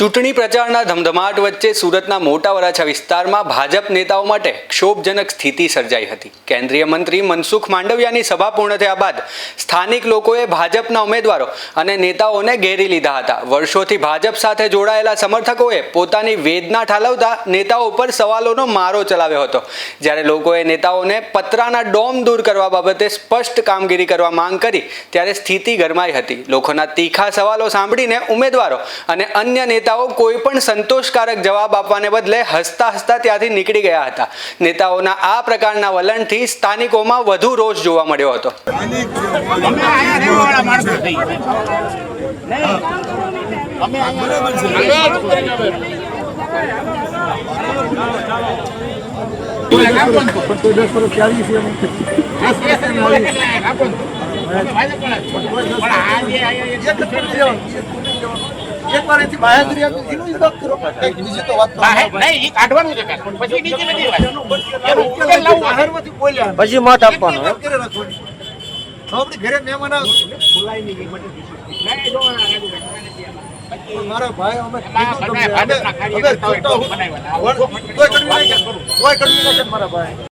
ચૂંટણી પ્રચારના ધમધમાટ વચ્ચે સુરતના મોટા વરાછા વિસ્તારમાં ભાજપ નેતાઓ માટે ક્ષોભજનક સ્થિતિ સર્જાઈ હતી। કેન્દ્રીય મંત્રી મનસુખ માંડવિયાની સભા પૂર્ણ થયા બાદ સ્થાનિક લોકોએ ભાજપના ઉમેદવારો અને નેતાઓને ઘેરી લીધા હતા। વર્ષોથી ભાજપ સાથે જોડાયેલા સમર્થકોએ પોતાની વેદના ઠાલવતા નેતાઓ ઉપર સવાલોનો મારો ચલાવ્યો હતો। જ્યારે લોકોએ નેતાઓને પતરાના ડોમ દૂર કરવા બાબતે સ્પષ્ટ કામગીરી કરવા માંગ કરી ત્યારે સ્થિતિ ગરમાઈ હતી। લોકોના તીખા સવાલો સાંભળીને ઉમેદવારો અને અન્ય નેતાઓ કોઈ પણ સંતોષકારક જવાબ આપવાને બદલે હસતા હસતા ત્યાંથી નીકળી ગયા હતા। નેતાઓના આ પ્રકારના વલણથી સ્થાનિકોમાં વધુ રોષ જોવા મળ્યો હતો। એક વાર એથી બાહેંધરી આપી એનું જ વાત કરો કઈક બીજી તો વાત નહીં ઈ કાઢવાનું છે પછી નીચે નથી એનું ઉકેલ લાવ બહારમાંથી બોલ્યા પછી મત આપવાનો આપણે ઘરે મહેમાન આવે બોલાઈ નહીં નહીં મારા ભાઈ અમે કોઈ કડવી નાખે મારા ભાઈ